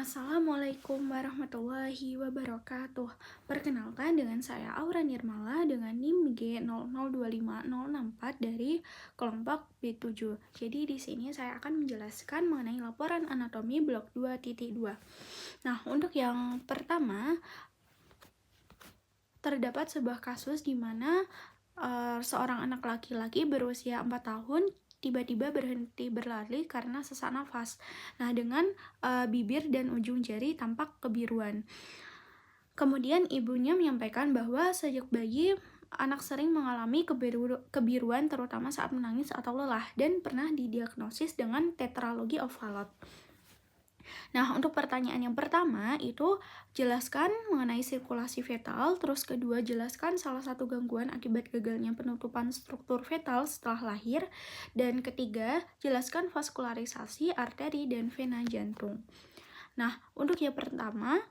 Assalamualaikum warahmatullahi wabarakatuh. Perkenalkan dengan saya Aura Nirmala dengan NIM G0025064 dari kelompok B7. Jadi di sini saya akan menjelaskan mengenai laporan anatomi blok 2.2. Nah, untuk yang pertama terdapat sebuah kasus di mana seorang anak laki-laki berusia 4 tahun tiba-tiba berhenti berlari karena sesak nafas. Nah, dengan bibir dan ujung jari tampak kebiruan. Kemudian ibunya menyampaikan bahwa sejak bayi anak sering mengalami kebiruan terutama saat menangis atau lelah dan pernah didiagnosis dengan tetralogi ovalot. Nah, untuk pertanyaan yang pertama itu jelaskan mengenai sirkulasi fetal, terus kedua jelaskan salah satu gangguan akibat gagalnya penutupan struktur fetal setelah lahir, dan ketiga jelaskan vaskularisasi arteri dan vena jantung. Nah, untuk yang pertama,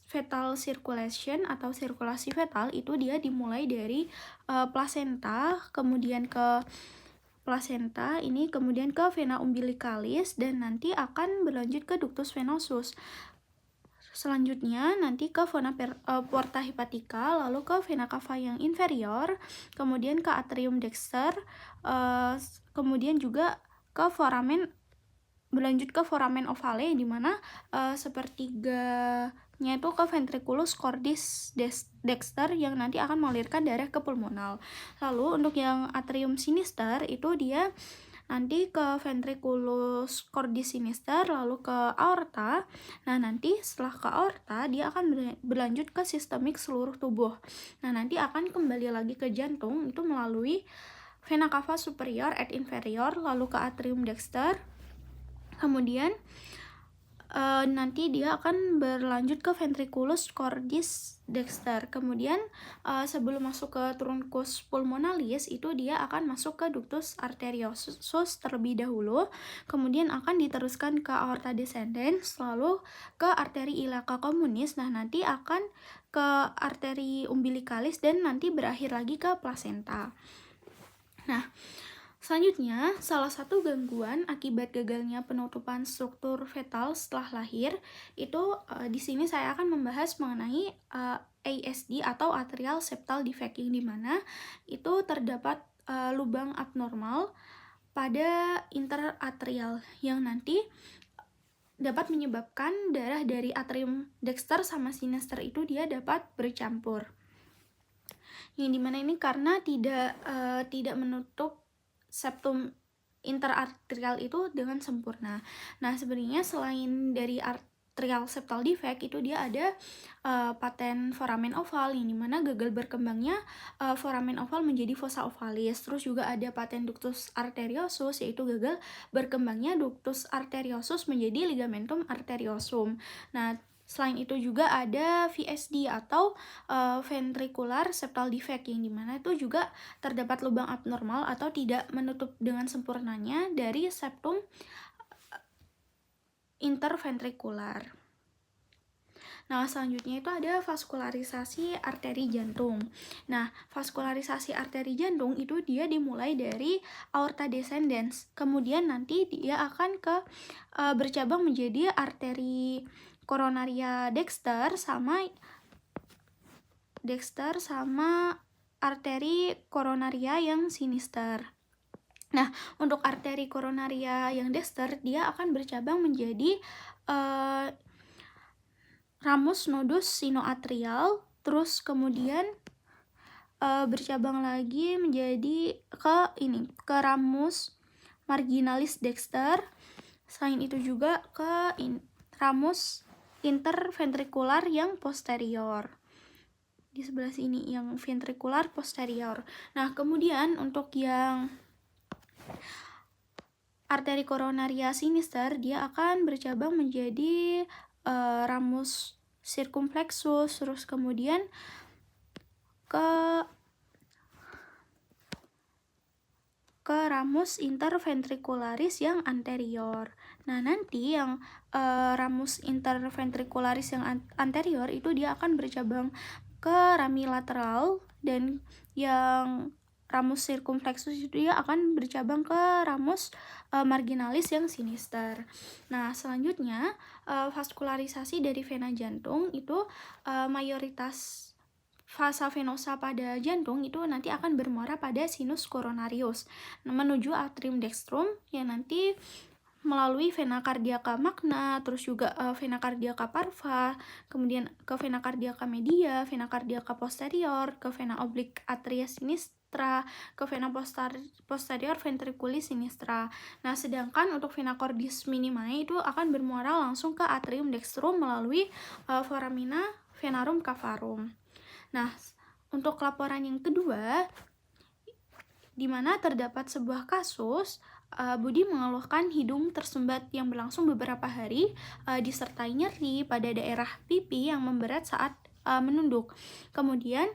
fetal circulation atau sirkulasi fetal itu dia dimulai dari plasenta, kemudian ke plasenta ini kemudian ke vena umbilicalis dan nanti akan berlanjut ke ductus venosus. Selanjutnya nanti ke vena porta hepatica, lalu ke vena cava yang inferior, kemudian ke atrium dexter, kemudian juga ke foramen, berlanjut ke foramen ovale di mana sepertiganya itu ke ventriculus cordis dexter yang nanti akan mengalirkan darah ke pulmonal. Lalu untuk yang atrium sinister itu dia nanti ke ventriculus cordis sinister lalu ke aorta. Nah, nanti setelah ke aorta dia akan berlanjut ke sistemik seluruh tubuh. Nah, nanti akan kembali lagi ke jantung itu melalui vena cava superior et inferior lalu ke atrium dexter. Kemudian nanti dia akan berlanjut ke ventriculus cordis dexter. Kemudian sebelum masuk ke truncus pulmonalis itu dia akan masuk ke ductus arteriosus terlebih dahulu. Kemudian akan diteruskan ke aorta descendens lalu ke arteri iliaca communis. Nah, nanti akan ke arteri umbilicalis dan nanti berakhir lagi ke plasenta. Nah, selanjutnya, salah satu gangguan akibat gagalnya penutupan struktur fetal setelah lahir itu di sini saya akan membahas mengenai ASD atau atrial septal defect yang dimana itu terdapat lubang abnormal pada interatrial yang nanti dapat menyebabkan darah dari atrium dexter sama sinister itu dia dapat bercampur. Yang dimana ini karena tidak menutup septum interatrial itu dengan sempurna. Nah, sebenarnya selain dari atrial septal defect itu dia ada paten foramen oval yang dimana gagal berkembangnya foramen oval menjadi fossa ovalis. Terus juga ada paten ductus arteriosus yaitu gagal berkembangnya ductus arteriosus menjadi ligamentum arteriosum. Nah, selain itu juga ada VSD atau ventricular septal defect yang dimana itu juga terdapat lubang abnormal atau tidak menutup dengan sempurnanya dari septum interventrikular. Nah, selanjutnya itu ada vaskularisasi arteri jantung. Nah, vaskularisasi arteri jantung itu dia dimulai dari aorta descendens. Kemudian nanti dia akan bercabang menjadi arteri coronaria dexter sama arteri koronaria yang sinister. Nah, untuk arteri koronaria yang dexter dia akan bercabang menjadi ramus nodus sinoatrial, terus kemudian bercabang lagi menjadi ke ramus marginalis dexter. Selain itu juga ke ramus interventrikular yang posterior. Di sebelah sini yang ventrikular posterior. Nah, kemudian untuk yang arteri koronaria sinister dia akan bercabang menjadi ramus circumflexus, terus kemudian ke ramus interventricularis yang anterior. Nah, nanti yang ramus interventricularis yang anterior itu dia akan bercabang ke rami lateral dan yang ramus circumflexus itu dia akan bercabang ke ramus marginalis yang sinister. Nah, selanjutnya vaskularisasi dari vena jantung itu mayoritas vasa venosa pada jantung itu nanti akan bermuara pada sinus coronarius menuju atrium dextrum yang nanti melalui vena cardiaca magna, terus juga vena cardiaca parva, kemudian ke vena cardiaca media, vena cardiaca posterior, ke vena oblique atria sinistra, ke vena posterior ventriculis sinistra. Nah, sedangkan untuk vena cordis minimae itu akan bermuara langsung ke atrium dextrum melalui foramina venarum cavarum. Nah, untuk laporan yang kedua, di mana terdapat sebuah kasus Budi mengeluhkan hidung tersumbat yang berlangsung beberapa hari disertai nyeri pada daerah pipi yang memberat saat menunduk. Kemudian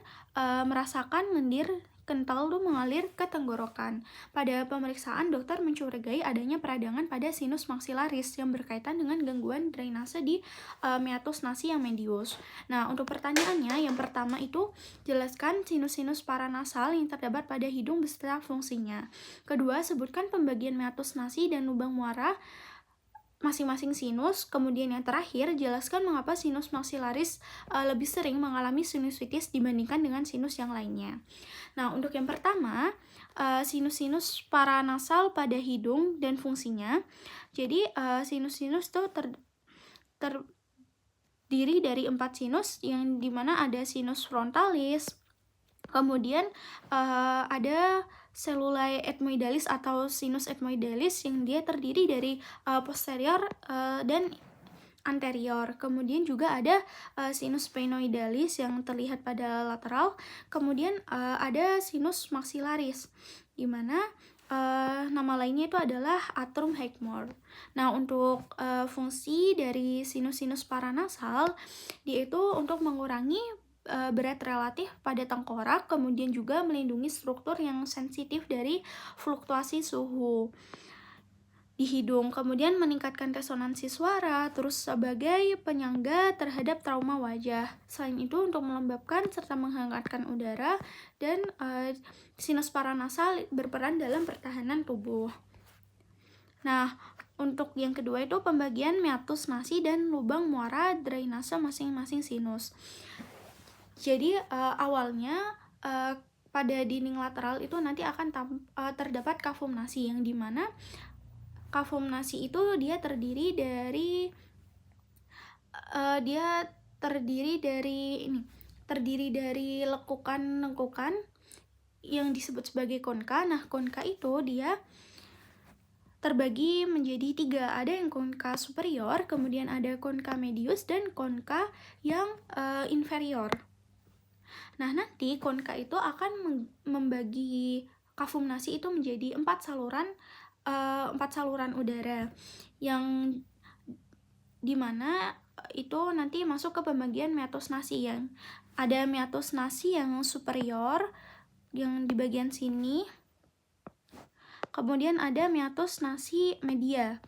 merasakan lendir kental mengalir ke tenggorokan. Pada pemeriksaan, dokter mencurigai adanya peradangan pada sinus maxillaris yang berkaitan dengan gangguan drainase di meatus nasi yang medius. Nah, untuk pertanyaannya, yang pertama itu jelaskan sinus-sinus paranasal yang terdapat pada hidung beserta fungsinya. Kedua, sebutkan pembagian meatus nasi dan lubang muara masing-masing sinus. Kemudian yang terakhir, jelaskan mengapa sinus maxillaris lebih sering mengalami sinusitis dibandingkan dengan sinus yang lainnya. Nah, untuk yang pertama, sinus-sinus paranasal pada hidung dan fungsinya. Jadi, sinus-sinus itu terdiri dari 4 sinus, yang dimana ada sinus frontalis, kemudian ada cellulae ethmoidalis atau sinus ethmoidalis yang dia terdiri dari posterior dan anterior. Kemudian juga ada sinus sphenoidalis yang terlihat pada lateral. Kemudian ada sinus maxillaris, di mana nama lainnya itu adalah atrum Heckmore. Nah, untuk fungsi dari sinus-sinus paranasal, dia itu untuk mengurangi berat relatif pada tengkorak, kemudian juga melindungi struktur yang sensitif dari fluktuasi suhu di hidung, kemudian meningkatkan resonansi suara, terus sebagai penyangga terhadap trauma wajah. Selain itu untuk melembabkan serta menghangatkan udara, dan sinus paranasal berperan dalam pertahanan tubuh. Nah, untuk yang kedua itu pembagian meatus nasi dan lubang muara drainase masing-masing sinus. Jadi awalnya pada dinding lateral itu nanti akan terdapat kavum nasi, yang dimana kavum nasi itu dia terdiri dari lekukan-lekukan yang disebut sebagai konka. Nah, konka itu dia terbagi menjadi 3. Ada yang konka superior, kemudian ada konka medius, dan konka yang inferior. Nah, nanti konka itu akan membagi kavum nasi itu menjadi 4 saluran udara, yang dimana itu nanti masuk ke pembagian meatus nasi. Yang ada meatus nasi yang superior yang di bagian sini, kemudian ada meatus nasi media,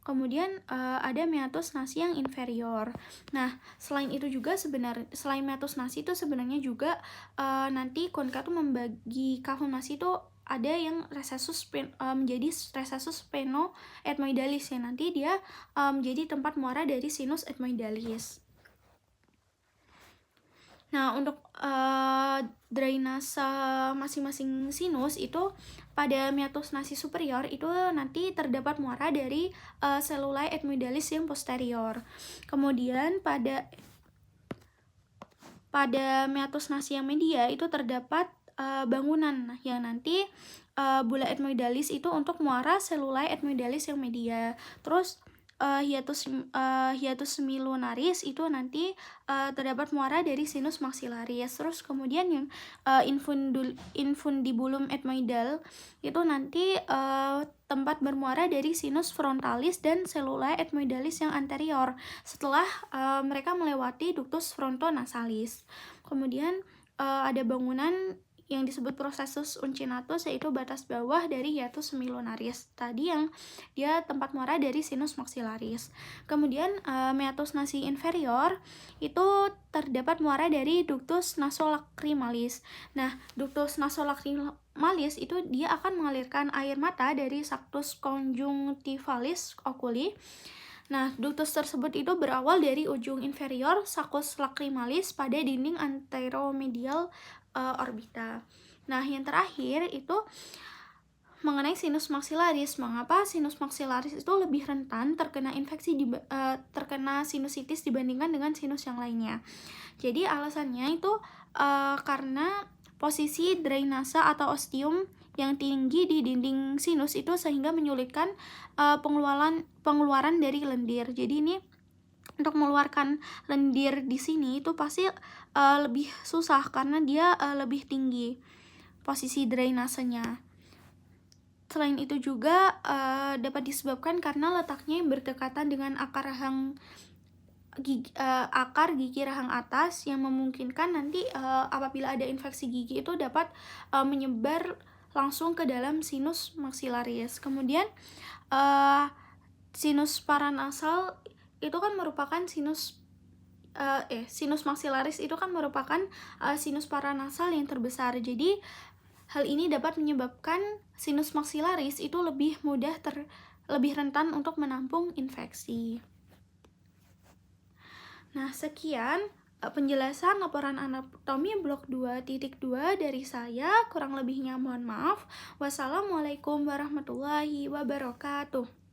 kemudian ada meatus nasi yang inferior. Nah, selain meatus nasi itu sebenarnya juga nanti konka tuh membagi kavum nasi itu ada yang menjadi recessus sphenoethmoidalis, yang nanti dia menjadi tempat muara dari sinus ethmoidalis. Nah, untuk drainase masing-masing sinus itu pada meatus nasi superior itu nanti terdapat muara dari cellulae ethmoidalis yang posterior. Kemudian pada meatus nasi yang media itu terdapat bangunan yang nanti bula ethmoidalis itu untuk muara cellulae ethmoidalis yang media. Terus hiatus semilunaris itu nanti terdapat muara dari sinus maxillaris. Terus kemudian yang infundibulum ethmoidal itu nanti tempat bermuara dari sinus frontalis dan cellulae ethmoidalis yang anterior setelah mereka melewati ductus frontonasalis. Kemudian ada bangunan yang disebut prosesus uncinatus, yaitu batas bawah dari hiatus semilunaris tadi yang dia tempat muara dari sinus maxillaris. Kemudian meatus nasi inferior itu terdapat muara dari ductus nasolacrimalis. Nah, ductus nasolacrimalis itu dia akan mengalirkan air mata dari saccus conjunctivalis oculi. Nah, ductus tersebut itu berawal dari ujung inferior saccus lacrimalis pada dinding anteromedial orbita. Nah, yang terakhir itu mengenai sinus maxillaris. Mengapa sinus maxillaris itu lebih rentan terkena infeksi terkena sinusitis dibandingkan dengan sinus yang lainnya? Jadi alasannya itu karena posisi drainase atau ostium yang tinggi di dinding sinus itu sehingga menyulitkan pengeluaran dari lendir. Jadi ini untuk mengeluarkan lendir di sini itu pasti lebih susah karena dia lebih tinggi posisi drainasenya. Selain itu juga dapat disebabkan karena letaknya yang berdekatan dengan akar gigi rahang atas yang memungkinkan nanti apabila ada infeksi gigi itu dapat menyebar langsung ke dalam sinus maxillaris. Kemudian sinus paranasal itu kan merupakan sinus maxillaris itu kan merupakan sinus paranasal yang terbesar. Jadi hal ini dapat menyebabkan sinus maxillaris itu lebih rentan untuk menampung infeksi. Nah, sekian penjelasan laporan anatomi blok 2.2 dari saya. Kurang lebihnya mohon maaf. Wassalamualaikum warahmatullahi wabarakatuh.